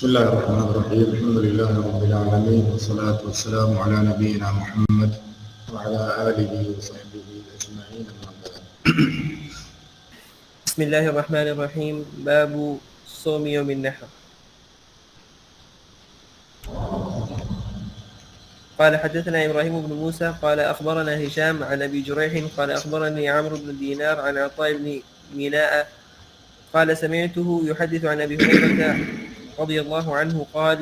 بسم الله الرحمن الرحيم. الحمد لله رب العالمين، والصلاة والسلام على نبينا محمد وعلى آله وصحبه أجمعين. بسم الله الرحمن الرحيم. باب صوم يوم النحر. قال حدثنا إبراهيم بن موسى قال أخبرنا هشام عن أبي جريح قال أخبرني عمرو بن دينار عن عطاء بن ميناء قال سمعته يحدث عن أبي هريرة رضي الله عنه قال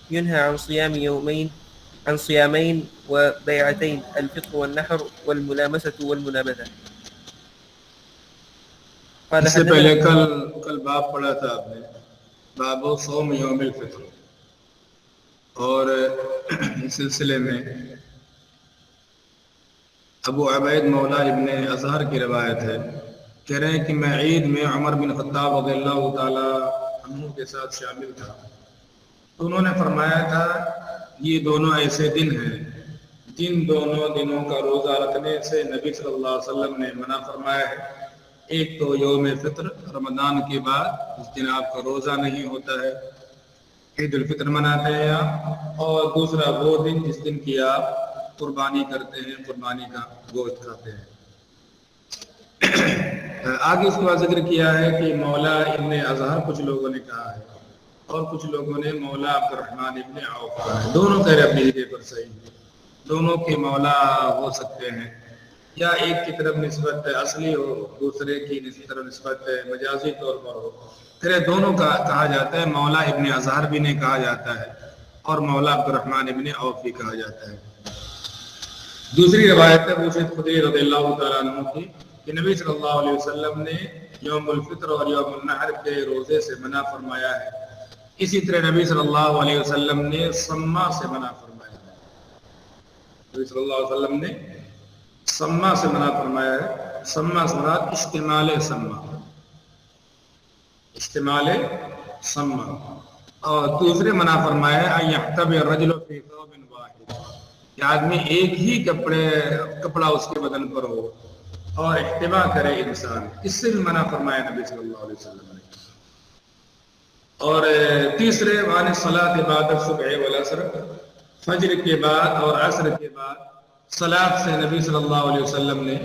ينهى عن صيامين وبيعتين، الفطر والنحر والملامسة والمنابذة. اس سے پہلے کل باب پڑھا تھا آپ نے، باب صوم یوم الفطر، اور اس سلسلے میں ابو عبید مولا ابن اظہر کی روایت ہے، کہہ رہے ہیں کہ میں عید میں عمر بن خطاب رضی اللہ تعالی عنہ کے ساتھ شامل تھا، تو انہوں نے فرمایا تھا یہ دونوں ایسے دن ہیں جن دونوں دنوں کا روزہ رکھنے سے نبی صلی اللہ علیہ وسلم نے منع فرمایا ہے۔ ایک تو یوم فطر، رمضان کے بعد اس دن آپ کا روزہ نہیں ہوتا ہے، عید الفطر مناتے ہیں آپ، اور دوسرا وہ دن جس دن کی آپ قربانی کرتے ہیں، قربانی کا گوشت کھاتے ہیں۔ آگے اس کے بعد ذکر کیا ہے کہ مولا ابن اظہر کچھ لوگوں نے کہا ہے اور کچھ لوگوں نے مولا عبد الرحمن ابن عوف کہا ہے، دونوں کہہ رہے اپنی جگہ پر صحیح، دونوں کے مولا ہو سکتے ہیں، یا ایک کی طرف نسبت اصلی ہو، دوسرے کی طرف نسبت مجازی طور پر ہو، پھر دونوں کا کہا جاتا ہے، مولا ابن اظہر بھی نے کہا جاتا ہے اور مولا عبد الرحمن ابن عوف بھی کہا جاتا ہے۔ دوسری روایت ہے ابو سعید خدری رضی اللہ تعالیٰ عنہ کی کہ نبی صلی اللہ علیہ وسلم نے یوم الفطر اور یوم النحر کے روزے سے منع فرمایا ہے، اسی طرح نبی صلی اللہ علیہ وسلم نے سما سے منع فرمایا ہے، نبی صلی اللہ علیہ وسلم نے سما سے منع فرمایا ہے۔ سما سے مراد اشتمال سما، اشتمال سما، اور دوسرے منع فرمایا ہے ان یحتبی الرجل فی ثوب واحد، کہ آدمی ایک ہی کپڑا اس کے بدن پر ہو اور احتبا کرے انسان، اس سے بھی منع فرمایا نبی صلی اللہ علیہ وسلم نے۔ اور تیسرے وعن الصلاۃ بعد الصبح والعصر، فجر کے بعد اور عصر کے بعد صلاۃ سے نبی صلی اللہ علیہ وسلم نے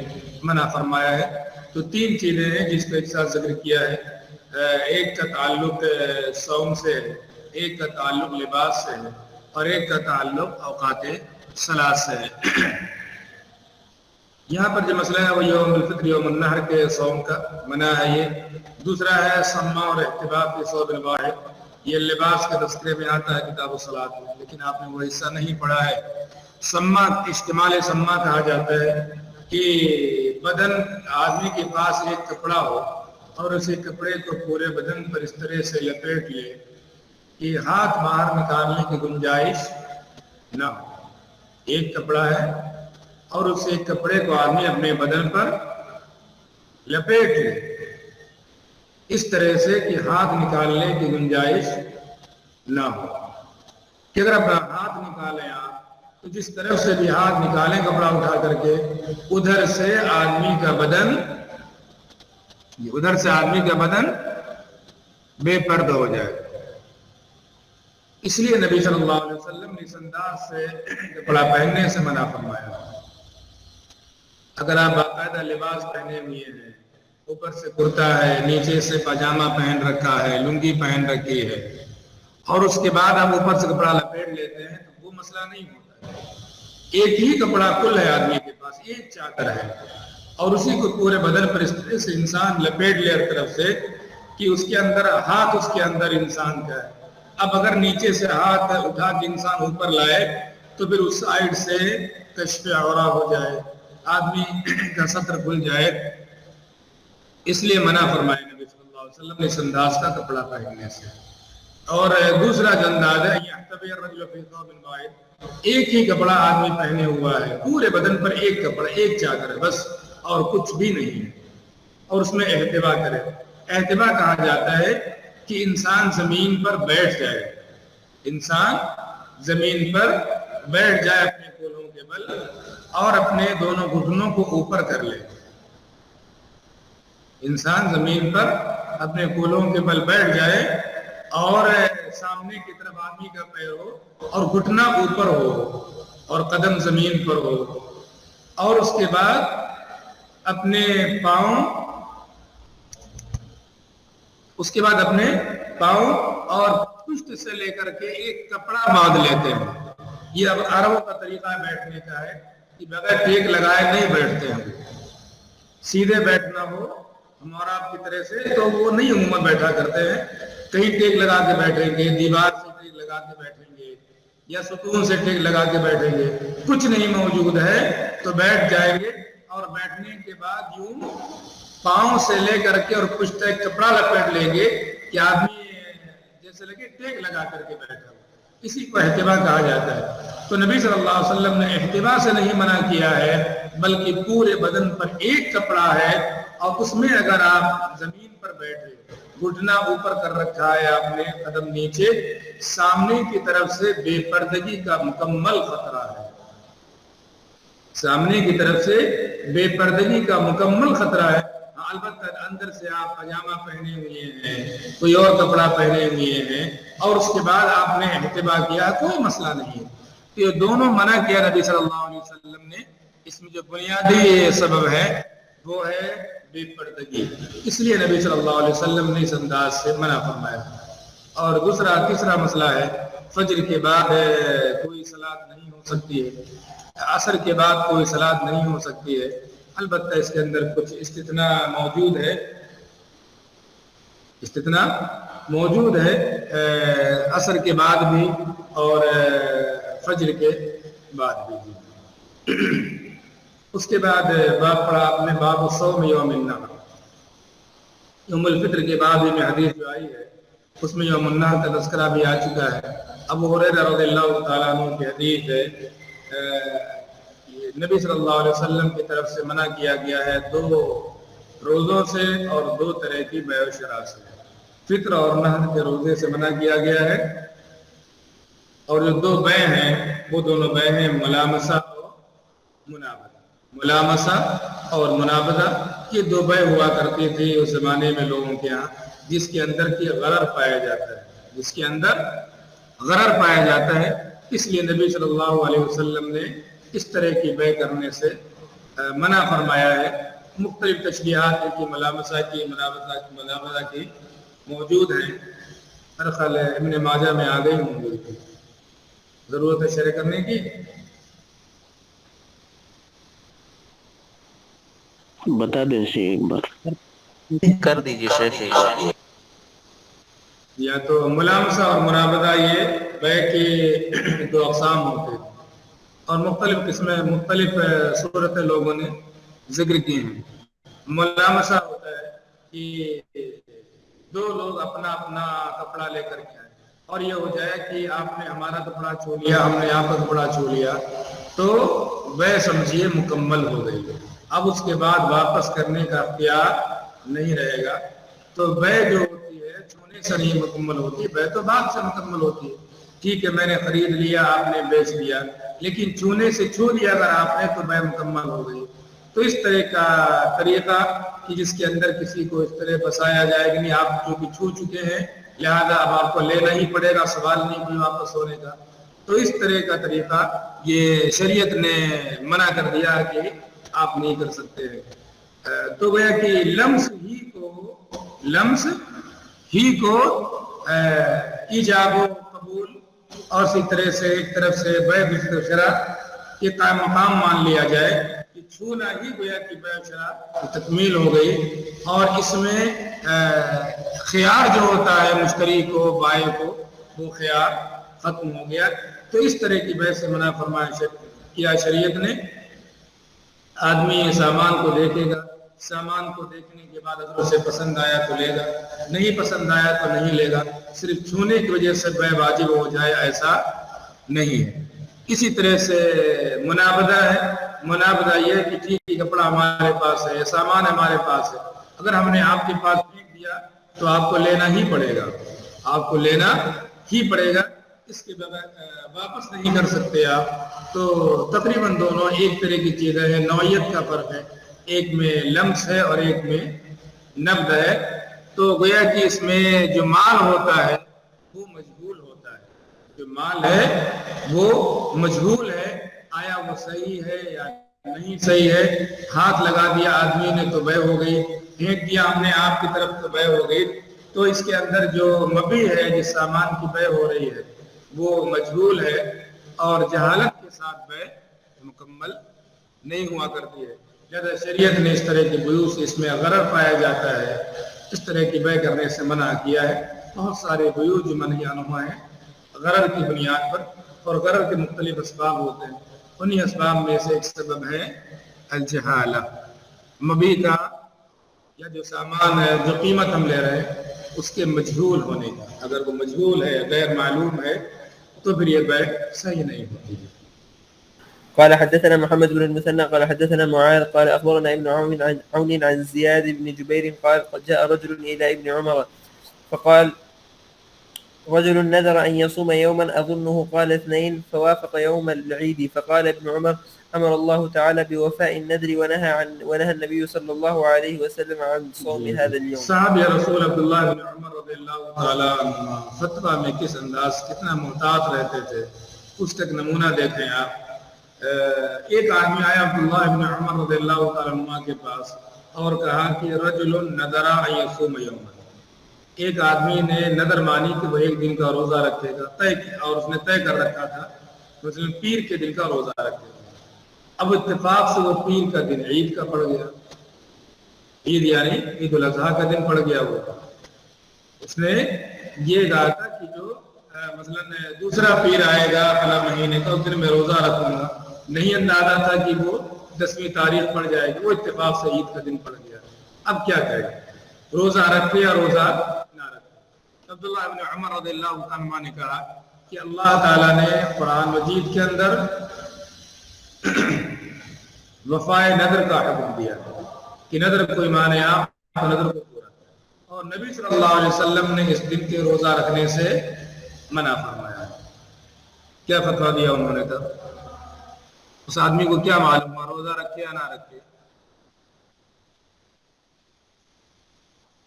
منع فرمایا ہے۔ تو تین چیزیں ہیں جس کا ایک ساتھ ذکر کیا ہے، ایک کا تعلق صوم سے ہے، ایک کا تعلق لباس سے ہے، اور ایک کا تعلق اوقات صلاۃ سے ہے۔ یہاں پر جو مسئلہ ہے وہ یوم الفطر یوم النحر کے صوم کا منع ہے یہ۔ دوسرا ہے سما اور احتباب کے ثوب واحد، یہ لباس کے تذکرے میں آتا ہے کتاب الصلاۃ میں، لیکن آپ نے وہ حصہ نہیں پڑھا ہے۔ سما اشتمال سما کہا جاتا ہے کہ بدن آدمی کے پاس ایک کپڑا ہو اور اسی کپڑے کو پورے بدن پر اس طرح سے لپیٹ لے کہ ہاتھ باہر نکالنے کی گنجائش نہ ہو۔ ایک کپڑا ہے اور اس ایک کپڑے کو آدمی اپنے بدن پر لپیٹ لے اس طرح سے کہ ہاتھ نکالنے کی گنجائش نہ ہو، کہ اگر اپنا ہاتھ نکالیں آپ تو جس طرف سے بھی ہاتھ نکالیں کپڑا اٹھا کر کے، ادھر سے آدمی کا بدن بے پردہ ہو جائے۔ اس لیے نبی صلی اللہ علیہ وسلم نے اس انداز سے کپڑا پہننے سے منع فرمایا۔ اگر آپ باقاعدہ لباس پہنے ہوئے ہیں، اوپر سے کرتا ہے، نیچے سے پاجامہ پہن رکھا ہے، لنگی پہن رکھی ہے، اور اس کے بعد آپ اوپر سے کپڑا لپیٹ لیتے ہیں تو وہ مسئلہ نہیں ہوتا ہے۔ ایک ہی کپڑا کل ہے آدمی کے پاس، ایک چادر ہے، اور اسی کو پورے بدن پر اس طرح سے انسان لپیٹ لے ہر طرف سے کہ اس کے اندر ہاتھ اس کے اندر انسان کا ہے۔ اب اگر نیچے سے ہاتھ اٹھا کے انسان اوپر لائے تو پھر اس سائڈ سے کشف عورہ ہو جائے، آدمی کا سطر کھل جائے، اس لیے منع فرمایا نبی صلی اللہ علیہ وسلم نے اس انداز کا کپڑا پہننے سے۔ اور دوسرا جو انداز ہے یحتبی الرجل فی ثوب واحد، ایک ہی کپڑا آدمی پہنے ہوا ہے، پورے بدن پر ایک کپڑا، ایک چادر ہے بس، اور کچھ بھی نہیں ہے، اور اس میں احتبا کرے۔ احتبا کہا جاتا ہے کہ انسان زمین پر بیٹھ جائے، انسان زمین پر بیٹھ جائے اپنے کولوں کے بل، اور اپنے دونوں گھٹنوں کو اوپر کر لے۔ انسان زمین پر اپنے کولوں کے بل بیٹھ جائے اور سامنے کی طرف آدمی کا پیر ہو اور گھٹنا اوپر ہو اور قدم زمین پر ہو، اور اس کے بعد اپنے پاؤں اور پشت سے لے کر کے ایک کپڑا باندھ لیتے ہیں۔ یہ اب عربوں کا طریقہ بیٹھنے کا ہے کہ بغیر ٹیک لگائے نہیں بیٹھتے ہیں، سیدھے بیٹھنا ہو ہمارا آپ کی طرح سے تو وہ نہیں عموماً بیٹھا کرتے ہیں، کہیں ٹیک لگا کے بیٹھیں گے، دیوار سے ٹیک لگا کے بیٹھیں گے یا ستون سے ٹیک لگا کے بیٹھیں گے، کچھ نہیں موجود ہے تو بیٹھ جائیں گے، اور بیٹھنے کے بعد یوں پاؤں سے لے کر کے اور پشت تک کپڑا لپیٹ لیں گے کہ آدمی جیسے لگے ٹیک لگا کر کے بیٹھا، اسی کو احتبا کہا جاتا ہے۔ تو نبی صلی اللہ علیہ وسلم نے احتبا سے نہیں منع کیا ہے، بلکہ پورے بدن پر ایک کپڑا ہے، اور اس میں اگر آپ زمین پر بیٹھے، گھٹنا اوپر کر رکھا ہے آپ نے، قدم نیچے، سامنے کی طرف سے بے پردگی کا مکمل خطرہ ہے، سامنے کی طرف سے بے پردگی کا مکمل خطرہ ہے۔ البتہ اندر سے آپ پاجامہ پہنے ہوئے ہیں، کوئی اور کپڑا پہنے ہوئے ہیں، اور اس کے بعد آپ نے احتبا کیا، کوئی مسئلہ نہیں ہے۔ یہ دونوں منع کیا نبی صلی اللہ علیہ وسلم نے۔ اس میں جو بنیادی سبب ہے وہ ہے بے پردگی، اس لیے نبی صلی اللہ علیہ وسلم نے اس انداز سے منع فرمایا۔ اور تیسرا مسئلہ ہے فجر کے بعد کوئی صلاۃ نہیں ہو سکتی ہے، عصر کے بعد کوئی صلاۃ نہیں ہو سکتی ہے، البتہ اس کے اندر کچھ استثناء موجود ہے، عصر کے بعد بھی اور فجر کے بعد بھی۔ اس کے بعد باب پڑھا آپ نے، باب صوم یوم النحر، یوم الفطر کے بعد میں حدیث جو آئی ہے اس میں یوم النحر کا تذکرہ بھی آ چکا ہے۔ ابو ہریرہ رضی اللہ تعالیٰ عنہ کی حدیث ہے، نبی صلی اللہ علیہ وسلم کی طرف سے منع کیا گیا ہے 2 روزوں سے اور 2 طرح کی بیع و شراء سے، فطر اور نحر کے روزے سے منع کیا گیا ہے، اور جو 2 بیع ہیں وہ دونوں بیع ہیں ملامسہ اور منابدہ۔ ملامسہ اور منابدہ یہ 2 بیع ہوا کرتی تھی اس زمانے میں لوگوں کے ہاں، جس کے اندر کی غرر پایا جاتا ہے، اس لیے نبی صلی اللہ علیہ وسلم نے اس طرح کی بیع کرنے سے منع فرمایا ہے۔ مختلف تشریحات کی ملامسہ کی، منابدہ کی موجود ہیں، ہر خیال ابن ماجہ میں آ گئی ہوں گی، ضرورت ہے شرح کرنے کی؟ بتا دیں ایک بار کر دیجئے شیخ۔ یا تو ملامسہ اور منابدہ یہ بیع کی 2 اقسام ہوتے ہیں، اور مختلف قسمیں، مختلف صورتیں لوگوں نے ذکر کی ہیں۔ ملامسہ ہوتا ہے کہ 2 لوگ اپنا کپڑا لے کر کے آئے، اور یہ ہو جائے کہ آپ نے ہمارا کپڑا چھو لیا، ہم نے آپ کا کپڑا چھو لیا، تو بیع سمجھیے مکمل ہو گئی۔ اب اس کے بعد واپس کرنے کا اختیار نہیں رہے گا، تو بیع جو ہوتی ہے چھونے سے نہیں مکمل ہوتی، بیع تو بعد سے مکمل ہوتی ہے۔ ٹھیک ہے، میں نے خرید لیا، آپ نے بیچ لیا، لیکن چھونے سے چھو لیا اگر آپ نے تو بیع مکمل ہو گئی۔ تو اس طرح کا طریقہ کہ جس کے اندر کسی کو اس طرح بسایا جائے کہ نہیں آپ جو بھی چھو چکے ہیں لہذا اب آپ کو لینا ہی پڑے گا، سوال نہیں کوئی واپس ہونے کا، تو اس طرح کا طریقہ یہ شریعت نے منع کر دیا کہ آپ نہیں کر سکتے ہیں۔ تو گویا کہ لمس ہی کو ایجاب و قبول اور اسی طرح سے ایک طرف سے بیع و شراء کے قائم مقام مان لیا جائے کہ چھونا ہی گویا کہ بیع و شراء تکمیل ہو گئی، اور اس میں خیار جو ہوتا ہے مشتری کو، بائع کو، وہ خیار ختم ہو گیا۔ تو اس طرح کی بیع سے منع فرمایا کیا شریعت نے۔ آدمی سامان کو دیکھے گا، سامان کو دیکھنے کے بعد اگر اسے پسند آیا تو لے گا، نہیں پسند آیا تو نہیں لے گا، صرف چھونے کی وجہ سے بیع واجب ہو جائے ایسا نہیں ہے۔ اسی طرح سے منابدہ ہے، منابدہ یہ ہے کہ ٹھیک ہے کپڑا ہمارے پاس ہے، سامان ہمارے پاس ہے، اگر ہم نے آپ کے پاس پھینک دیا تو آپ کو لینا ہی پڑے گا، اس کے بغیر واپس نہیں کر سکتے آپ۔ تو تقریباً دونوں ایک طرح کی چیزیں ہیں، نوعیت کا فرق ہے، ایک میں لمس ہے اور ایک میں نقد ہے۔ تو گویا کہ اس میں جو مال ہوتا ہے وہ مجبور مال ہے وہ مجہول ہے، آیا وہ صحیح ہے یا نہیں صحیح ہے. ہاتھ لگا دیا آدمی نے تو بیع ہو گئی، پھینک دیا ہم نے آپ کی طرف تو بیع ہو گئی. تو اس کے اندر جو مبیع ہے، جس سامان کی بیع ہو رہی ہے وہ مجہول ہے، اور جہالت کے ساتھ بیع مکمل نہیں ہوا کرتی ہے. لہذا شریعت نے اس طرح کی بیوع سے اس میں غرر پایا جاتا ہے، اس طرح کی بیع کرنے سے منع کیا ہے. بہت سارے بیوع جو منہی عنہ ہیں غرر کی بنیاد پر، اور غرر کے مختلف اسباب ہوتے ہیں. انہی اسباب میں سے ایک سبب ہے الجہالہ، مبیع کا یا جو سامان ہے، جو قیمت ہم لے رہے ہیں اس کے مجہول ہونے کا. اگر وہ مجہول ہے، غیر معلوم ہے، تو پھر یہ بیع صحیح نہیں ہوتی ہے. قال حدثنا محمد بن المثنى قال حدثنا معاذ قال أخبرنا ابن عون عن زياد بن جبير قال قد جاء رجل إلى ابن عمر فقال رجل نذر أن يصوم يوما أظنه قال 2 فوافق يوم العيد فقال ابن عمر أمر الله تعالى بوفاء النذر ونهى النبي صلى الله عليه وسلم عن صوم هذا اليوم. صحابی رسول عبداللہ بن عمر رضی اللہ تعالیٰ عنہ فتویٰ میں کس انداز کتنا محتاط رہتے تھے اس کا ایک نمونہ دیکھیں آپ. ایک آدمی آیا عبداللہ بن عمر رضی اللہ تعالیٰ عنہ کے پاس اور کہا کہ رجل نذر ان یصوم یوما، ایک آدمی نے نظر مانی کہ وہ ایک دن کا روزہ رکھے گا، طے کیا، اور اس نے طے کر رکھا تھا مثلا پیر کے دن کا روزہ رکھے گا. اب اتفاق سے وہ پیر کا دن عید کا پڑ گیا، عید یعنی عید الاضحیٰ کا دن پڑ گیا. وہ اس نے یہ کہا تھا کہ جو مثلا دوسرا پیر آئے گا فلاں مہینے کا، اس دن میں روزہ رکھوں گا. نہیں اندازہ تھا کہ وہ 10ویں تاریخ پڑ جائے گی، وہ اتفاق سے عید کا دن پڑ گیا. اب کیا کرے، روزہ رکھے یا روزہ نہ رکھے؟ عبداللہ ابن عمر رضی اللہ عنہ نے کہا کہ اللہ تعالیٰ نے قرآن مجید کے اندر وفائے نذر کا حکم دیا کہ نذر کوئی مانے آپ تو نذر کو پورا، اور نبی صلی اللہ علیہ وسلم نے اس دن کے روزہ رکھنے سے منع فرمایا. کیا فتویٰ دیا انہوں نے؟ تب اس آدمی کو کیا معلوم ہوا روزہ رکھے یا نہ رکھے؟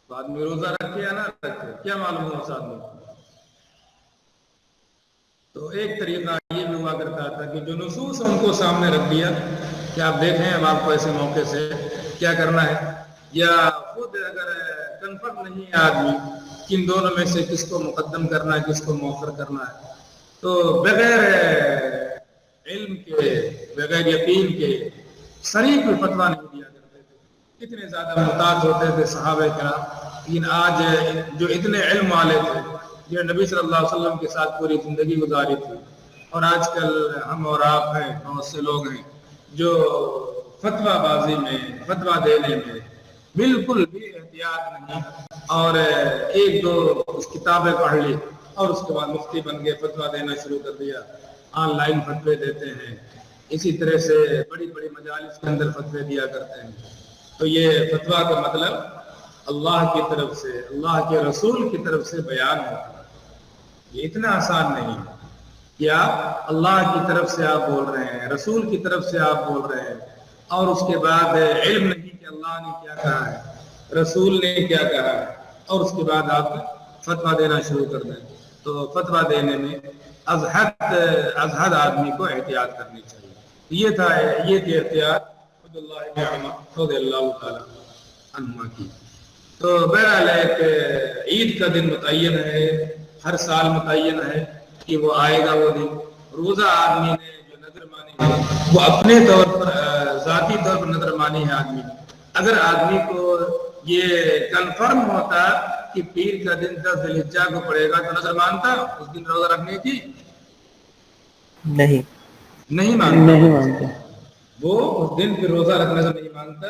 تو آدمی روزہ رکھے یا نہ رکھے کیا معلوم ہوا اس آدمی کو؟ تو ایک طریقہ یہ بھی ہوا کرتا تھا کہ جو نصوص ان کو سامنے رکھ دیا کہ آپ دیکھیں اب آپ کو ایسے موقع سے کیا کرنا ہے، یا خود اگر کنفرم نہیں ہے آدمی کہ ان دونوں میں سے کس کو مقدم کرنا ہے کس کو مؤخر کرنا ہے، تو بغیر علم کے بغیر یقین کے صریح کوئی فتویٰ نہیں دیا کرتے تھے. اتنے زیادہ محتاط ہوتے تھے صحابہ کرام. لیکن آج جو اتنے علم والے تھے، جو نبی صلی اللہ علیہ وسلم کے ساتھ پوری زندگی گزاری تھی، اور آج کل ہم اور آپ ہیں، بہت سے لوگ ہیں جو فتویٰ بازی میں، فتویٰ دینے میں بالکل بھی احتیاط نہیں، اور ایک دو کتابیں پڑھ لی اور اس کے بعد مفتی بن گئے، فتویٰ دینا شروع کر دیا، آن لائن فتوے دیتے ہیں، اسی طرح سے بڑی بڑی مجالس کے اندر فتوے دیا کرتے ہیں. تو یہ فتویٰ کا مطلب اللہ کی طرف سے، اللہ کے رسول کی طرف سے بیان ہوتا ہے. یہ اتنا آسان نہیں ہے کہ آپ اللہ کی طرف سے آپ بول رہے ہیں، رسول کی طرف سے آپ بول رہے ہیں، اور اس کے بعد علم نہیں کہ اللہ نے کیا کہا ہے، رسول نے کیا کہا ہے، اور اس کے بعد آپ فتویٰ دینا شروع کر دیں. تو فتویٰ دینے میں از حد آدمی کو احتیاط کرنی چاہیے. یہ تھی احتیاط عبداللہ بن عمر رضی اللہ تعالیٰ عنہ کی. تو بہرحال ایک عید کا دن متعین ہے، ہر سال متعین ہے کہ وہ آئے گا وہ دن. روزہ آدمی نے جو نظر مانی ہے وہ اپنے طور پر ذاتی طور پر نظر مانی ہے آدمی نے. اگر آدمی کو یہ کنفرم ہوتا کہ پیر کا دن 10 ذی الحجہ کو پڑے گا تو نظر مانتا اس دن روزہ رکھنے کی؟ نہیں مانتا. وہ اس دن پھر روزہ رکھنے سے نہیں مانتا.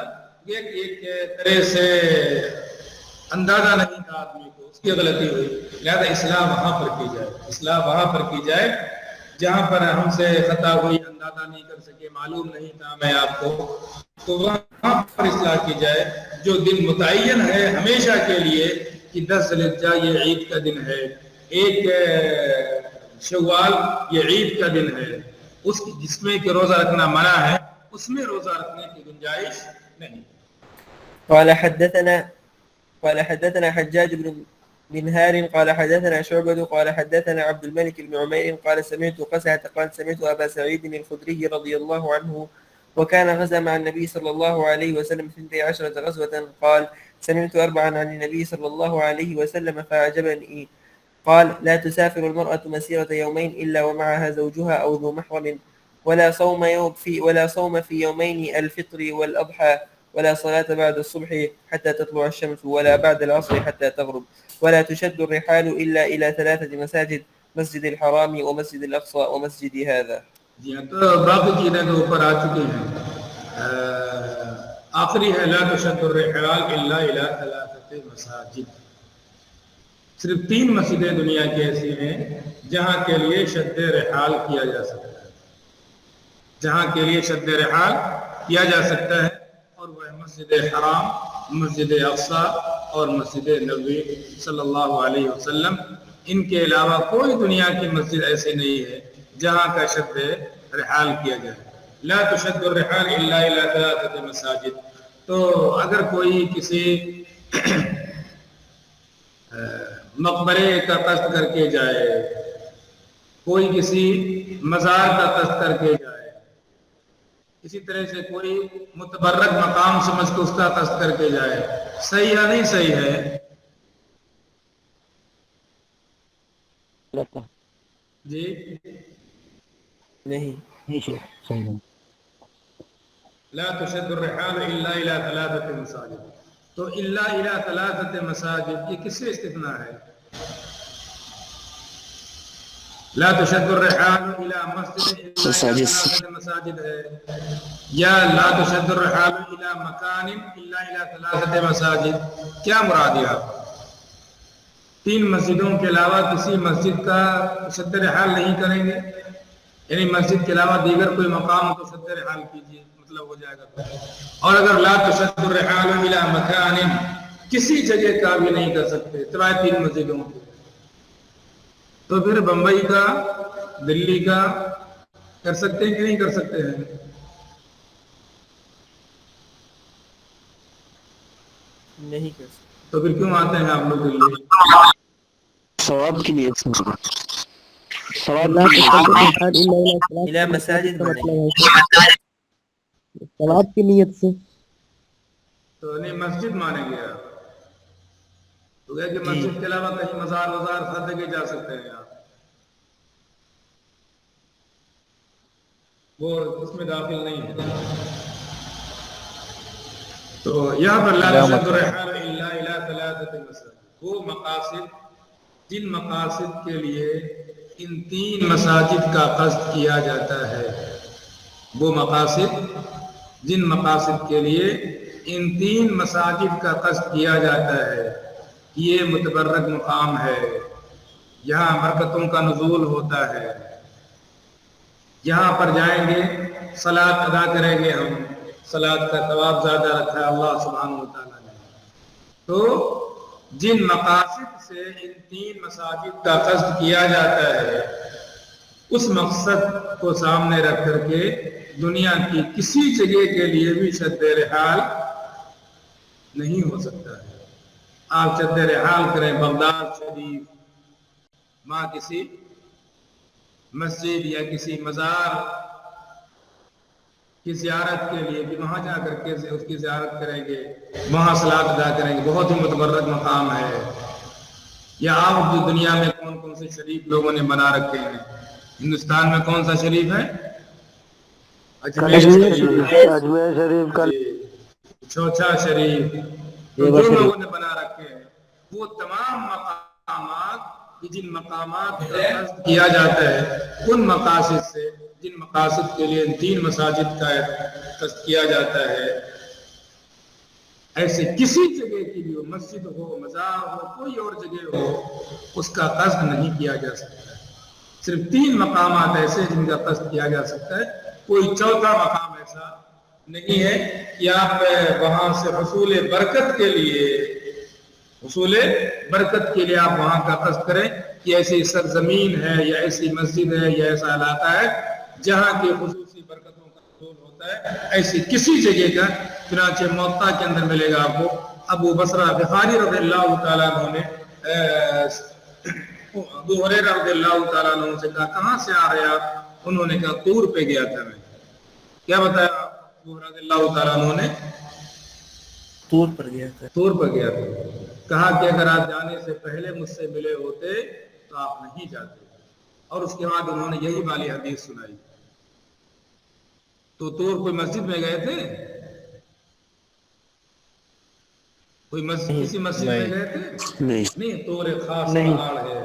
ایک طرح سے اندازہ نہیں تھا آدمی کو، اس کی غلطی ہوئی. لہذا اصلاح وہاں پر کی جائے جہاں پر ہم سے خطا ہوئی، اندازہ نہیں کر سکے، معلوم نہیں تھا میں آپ کو، تو وہاں پر اصلاح کی جائے. جو دن متعین ہے ہمیشہ کے لیے کہ 10 ذی الحجہ یہ عید کا دن ہے، 1 شوال یہ عید کا دن ہے، اس جس میں کہ روزہ رکھنا منع ہے، اس میں روزہ رکھنے کی گنجائش نہیں. قال حدثنا حجاج منهار قال حدثنا شعبة قال حدثنا عبد الملك بن عمير قال سمعت قسعة قال سمعت أبا سعيد الخدري رضي الله عنه وكان غزا مع النبي صلى الله عليه وسلم 12 غزوة قال سمعت 4 عن النبي صلى الله عليه وسلم فأعجبني قال لا تسافر المرأة مسيرة يومين إلا ومعها زوجها أو ذو محرم ولا صوم في يومين الفطر والأضحى ولا صلاة بعد الصبح حتى تطلع الشمس ولا بعد العصر حتى تغرب ولا تشد الرحال إلا إلى 3 مساجد مسجد الحرام ومسجد الأقصى ومسجد هذا. جی ہاں، تو باقی چیزیں تو اوپر آ چکی ہیں. آخری ہے لا تشد الرحال الا الى 3 مساجد. صرف 3 مسجدیں دنیا کی ایسی ہیں جہاں کے لیے شد رحال کیا جا سکتا ہے، جہاں کے لیے شد رحال کیا جا سکتا ہے، اور وہ مسجد حرام، مسجد اقصی اور مسجد نبوی صلی اللہ علیہ وسلم. ان کے علاوہ کوئی دنیا کی مسجد ایسی نہیں ہے جہاں کا شد رحال کیا جائے. لا تشد الرحال الا الى 3 مساجد. تو اگر کوئی کسی مقبرے کا قصد کر کے جائے، کوئی کسی مزار کا قصد کر کے جائے، اسی طرح سے کوئی متبرک مقام سمجھ کے اس کا قصد کر کے جائے، صحیح یا نہیں صحیح ہے؟ جی نہیں لا تشد الرحال الا الى 3 مساجد. تو الا الى 3 مساجد یہ کس سے استثناء ہے؟ لا تشد الرحال الى مسجد الا الى 3 مساجد ہے، یا لا تشد الرحال الى مکان الا الى 3 مساجد؟ کیا مراد ہے آپ؟ 3 مسجدوں کے علاوہ کسی مسجد کا شد رحال نہیں کریں گے؟ یعنی مسجد کے علاوہ دیگر کوئی مقام کو شد رحال کیجیے، مطلب ہو جائے گا. اور اگر لا تشد الرحال الى مکان، کسی جگہ کا بھی نہیں کر سکتے سوائے 3 مسجدوں کے، تو پھر بمبئی کا، دلی کا کر سکتے ہیں کہ نہیں کر سکتے ہیں؟ نہیں کر سکتے. تو پھر کیوں آتے ہیں آپ لوگ دلی؟ ثواب کے لیے. الى مساجد ثواب کی نیت سے. تو نہیں مسجد مانیں گے آپ؟ تو کہ مسجد کے علاوہ کہیں مزار وزار ہر جگہ جا سکتے ہیں آپ، وہ اس میں داخل نہیں ہے. تو یہاں پر لا تشد الرحال الا الى 3 مساجد، وہ مقاصد جن مقاصد کے لیے ان 3 مساجد کا قصد کیا جاتا ہے، وہ مقاصد جن مقاصد کے لیے ان 3 مساجد کا قصد کیا جاتا ہے، یہ متبرک مقام ہے، یہاں برکتوں کا نزول ہوتا ہے، یہاں پر جائیں گے صلاۃ ادا کریں گے، ہم صلاۃ کا ثواب زیادہ رکھا ہے اللہ سبحانہ و تعالیٰ نے. تو جن مقاصد سے ان 3 مساجد کا قصد کیا جاتا ہے، اس مقصد کو سامنے رکھ کر کے دنیا کی کسی جگہ کے لیے بھی شد رحال نہیں ہو سکتا ہے. آپ شد رحال کریں بغداد شریف، وہاں کسی مسجد یا کسی مزار کی زیارت کے لیے، کہ وہاں جا کر کے اس کی زیارت کریں گے، وہاں صلاۃ ادا کریں گے، بہت ہی متبرک مقام ہے. یا آپ جو دنیا میں کون کون سے شریف لوگوں نے بنا رکھے ہیں، ہندوستان میں کون سا شریف ہے؟ اجمیر شریف کا چوچا شریف، جو لوگوں نے بنا رکھے ہیں، وہ تمام مقامات جن مقامات کا قصد کیا جاتا ہے، ان مقاصد سے جن مقاصد کے لیے 3 مساجد کا قصد کیا جاتا ہے، ایسے کسی جگہ کی بھی ہو، مسجد ہو، مزار ہو، کوئی اور جگہ ہو، اس کا قصد نہیں کیا جا سکتا. صرف 3 مقامات ایسے جن کا قصد کیا جا سکتا ہے، کوئی چوتھا مقام ایسا نہیں ہے کہ آپ وہاں سے حصول برکت کے لیے آپ وہاں کا قصد کریں کہ ایسی سرزمین ہے یا ایسی مسجد ہے یا ایسا علاقہ ہے جہاں کی خصوصی برکتوں کا حصول ہوتا ہے. ایسی کسی جگہ کا، چنانچہ موطا کے اندر ملے گا آپ کو، ابو بصرہ بخاری رضی اللہ تعالیٰ عنہ نے ابو ہریرہ رضی اللہ تعالیٰ عنہ سے کہا کہاں سے آ رہے آپ؟ انہوں نے کہا طور پہ گیا تھا میں. کیا بتایا ابو ہریرہ رضی اللہ تعالیٰ عنہ نے؟ طور پر گیا تھا. طور پر گیا تھا. کہا کہ اگر آپ جانے سے پہلے مجھ سے ملے ہوتے تو آپ نہیں جاتے. اور اس کے بعد انہوں نے یہی والی حدیث سنائی. تو طور کوئی مسجد میں گئے تھے؟ کوئی مسجد کسی مسجد میں گئے تھے؟ نہیں. طور ایک خاص پہاڑ ہے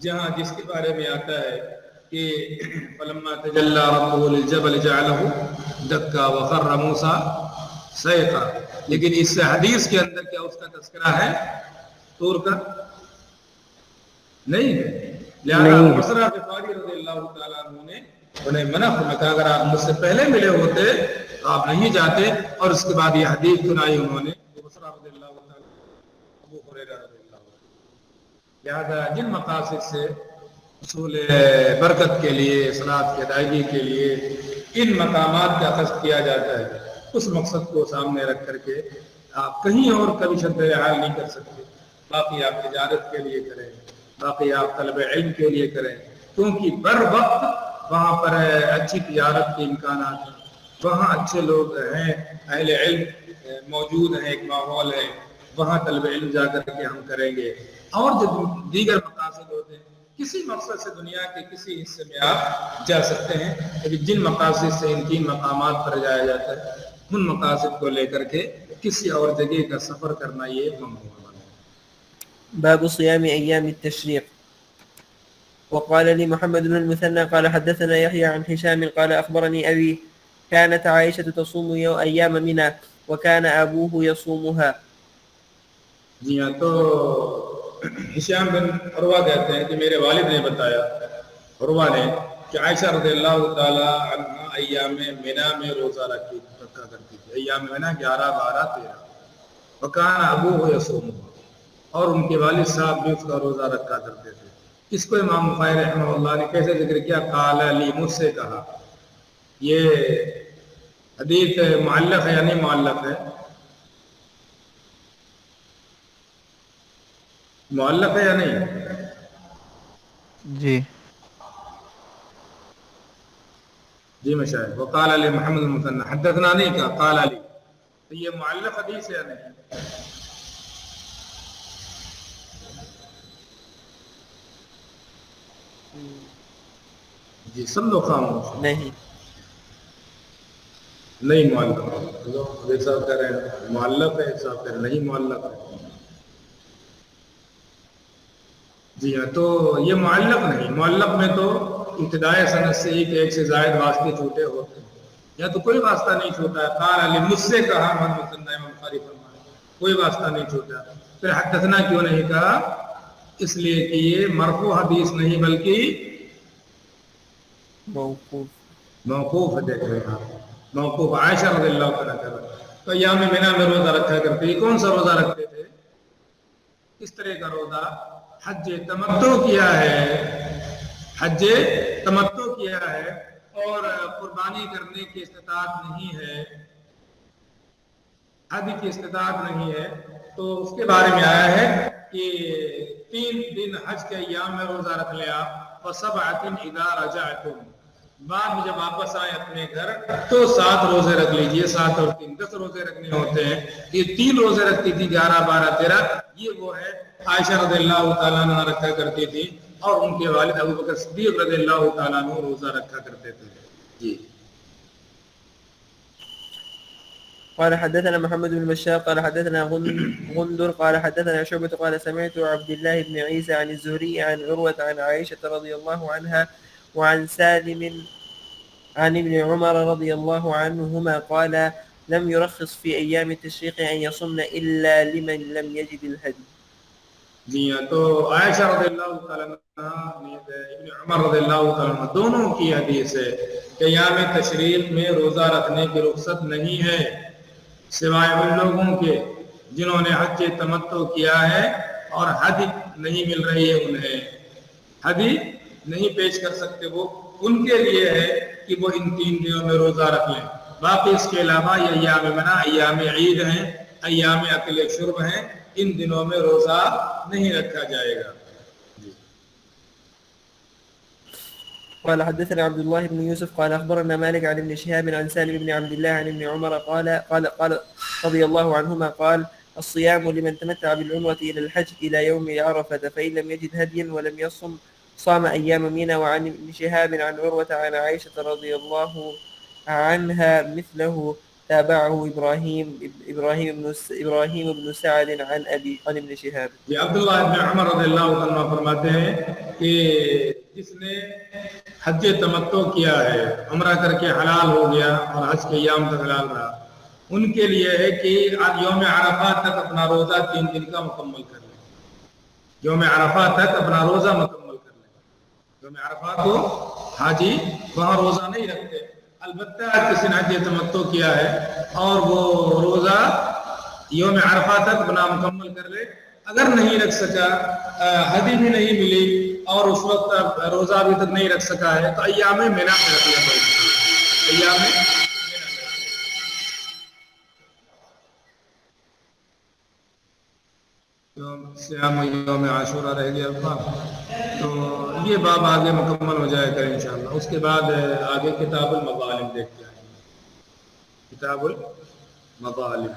جہاں جس کے بارے میں آتا ہے کہ فلما تجلی ربه للجبل جعله دکا وخر موسیٰ صیقا. لیکن اس حدیث کے اندر کیا اس کا تذکرہ ہے طور کا؟ نہیں ہے. لہذا بصرہ غفاری رضی اللہ تعالیٰ عنہ نے انہیں منع فرمایا کہ اگر آپ مجھ سے پہلے ملے ہوتے تو آپ نہیں جاتے. اور اس کے بعد یہ حدیث سنائی انہوں نے بصرہ رضی اللہ تعالیٰ ابو ہریرہ رضی اللہ تعالیٰ. لہذا جن مقاصد سے حصول برکت کے لیے صلاۃ کی ادائیگی کے لیے ان مقامات کا قصد کیا جاتا ہے اس مقصد کو سامنے رکھ کر کے آپ کہیں اور کبھی شد رحال نہیں کر سکتے. باقی آپ تجارت کے لیے کریں, باقی آپ طلب علم کے لیے کریں, کیونکہ بر وقت وہاں پر اچھی تجارت کے امکانات ہیں, وہاں اچھے لوگ ہیں, اہل علم موجود ہیں, ایک ماحول ہے, وہاں طلب علم جا کر کے ہم کریں گے. اور جو دیگر مقاصد ہوتے ہیں کسی مقصد سے دنیا کے کسی حصے میں آپ جا سکتے ہیں, لیکن جن مقاصد سے ان تین مقامات پر جایا جاتا ہے ان مقاصد کو لے کر کے کسی اور جگہ کا سفر کرنا یہ ممنوع ہے. باب صيام أيام التشريق. وقال لي محمد بن المثنى قال حدثنا يحيى عن هشام قال أخبرني أبي كانت عائشة تصوم أيام منى وكان أبوه يصومها. جی ہاں, تو ہشام بن عروہ کہتے ہیں کہ میرے والد نے بتایا, عروہ نے, کہ عائشہ رضی اللہ تعالی عنہ ایام منی میں روزہ رکھا کرتی تھی. ایام منی 11, 12, 13. وکان ابوہ یصومها, اور ان کے والد صاحب بھی اس کا روزہ رکھا کرتے تھے. اس کو امام بخاری رحمہ اللہ نے کیسے ذکر کیا؟ قال لی, مجھ سے کہا. یہ حدیث معلق ہے یا نہیں معلق ہے؟ معلق ہے یا نہیں؟ جی مشاہد. وقال علی محمد المثنى حدثنا نہیں کہا, قال علی. تو یہ معلق حدیث ہے یا نہیں؟ جی سب لوگ خاموش نہیں معلق. ایک صاحب کہہ رہے ہیں معلق ہے, ایک صاحب کہہ رہے ہیں نہیں معلق ہے. جی ہاں, تو یہ معلق نہیں. معلق میں تو ابتدائی سند سے ایک سے زائد واسطے چھوٹے ہوتے ہیں, یا تو کوئی واسطہ نہیں چھوٹا ہے. قال علی, مجھ سے کہا محمد مثنى امام بخاری فرمایا, کوئی واسطہ نہیں چھوٹا. پھر حدثنا کیوں نہیں کہا؟ اس لیے کہ یہ مرفوع حدیث نہیں بلکہ موقوف ہے. دیکھ رہے ہیں آپ, موقوف عائشہ رضی اللہ عنہا کا. تو ایام منی میں روزہ رکھا کرتے. کون سا روزہ رکھتے تھے؟ اس طرح کا روزہ حج تمتع کیا ہے, حج تمتع کیا ہے اور قربانی کرنے کی استطاعت نہیں ہے, حج کی استطاعت نہیں ہے, تو اس کے بارے میں آیا ہے کہ 3 دن حج کے ایام میں روزہ رکھ لے آپ. وَسَبْعَةٍ إِذَا رَجَعْتُمْ, بعد میں جب واپس آئے اپنے گھر تو 7 روزے رکھ لیجئے. 7 اور 3 10 روزے رکھنے ہوتے ہیں. یہ 3 روزے رکھتی تھی, 11, 12, 13. یہ وہ ہے عائشہ رضی اللہ تعالیٰ عنہ رکھا کرتی تھی, اور ان کے والد ابوبکر صدیق رضی اللہ تعالیٰ عنہ روزہ رکھا کرتے تھے. جی. قال حدثنا محمد بن بشار قال حدثنا غندر قال حدثنا شعبة قال سمعت عبد الله بن عيسى عن الزهري عن عروة عن عائشة رضي الله عنها وعن سالم عن ابن عمر رضي الله عنهما قال لم يرخص في أيام التشريق أن يصمن إلا لمن لم يجد الهدي. جی ہاں, تو عائشہ رضی اللہ تعالیٰ عنہ ابن عمر رضی اللہ تعالیٰ عنہ دونوں کی حدیث ہے کہ ایام تشریق میں روزہ رکھنے کی رخصت نہیں ہے سوائے ان لوگوں کے جنہوں نے حج تمتع کیا ہے اور حج نہیں مل رہی ہے, انہیں حج نہیں پیش کر سکتے, وہ ان کے لیے ہے کہ وہ ان 3 دنوں میں روزہ رکھ لیں. باقی اس کے علاوہ یہ ایام منی, ایام عید ہیں, ایام اکل شرب ہیں, ان دنوں میں روزہ نہیں رکھا جائے گا. قال حدثنا عبد الله بن يوسف قال أخبرنا مالك عن ابن شهاب عن سالم بن عبد الله عن ابن عمر قال رضي الله عنهما قال الصيام لمن تمتع بالعمرة إلى الحج إلى يوم عرفة فإن لم يجد هديا ولم يصم صام أيام منى. وعن ابن شهاب عن عروة عن عائشة رضي الله عنها مثله تابعه إبراهيم بن سعد عن ابن شهاب. یہ عبداللہ ابن عمر رضی اللہ عنہ فرماتے ہیں کہ جس نے حج تمتع کیا ہے، عمرہ کر کے حلال ہو گیا اور حج کے ایام تک حلال رہا، ان کے لیے ہے کہ یوم عرفات تک اپنا روزہ 3 دن کا مکمل کر لیں. یوم عرفات تک اپنا روزہ مکمل کر لیں. یوم عرفات کو حاجی وہاں روزہ نہیں رکھتے، البتہ کسی نے حج تمتع کیا ہے اور وہ روزہ یوم عرفات تک اپنا مکمل کر لے. اگر نہیں رکھ سکا، ہدی بھی نہیں ملی اور اس وقت روزہ ابھی تک نہیں رکھ سکا ہے، تو ایام منی میں رکھ لیا پڑے گا. ایام سیام یوم عاشورہ رہ گیا باب، تو یہ باب آگے مکمل ہو جائے گا انشاءاللہ. اس کے بعد آگے کتاب المظالم دیکھتے ہیں. کتاب المظالم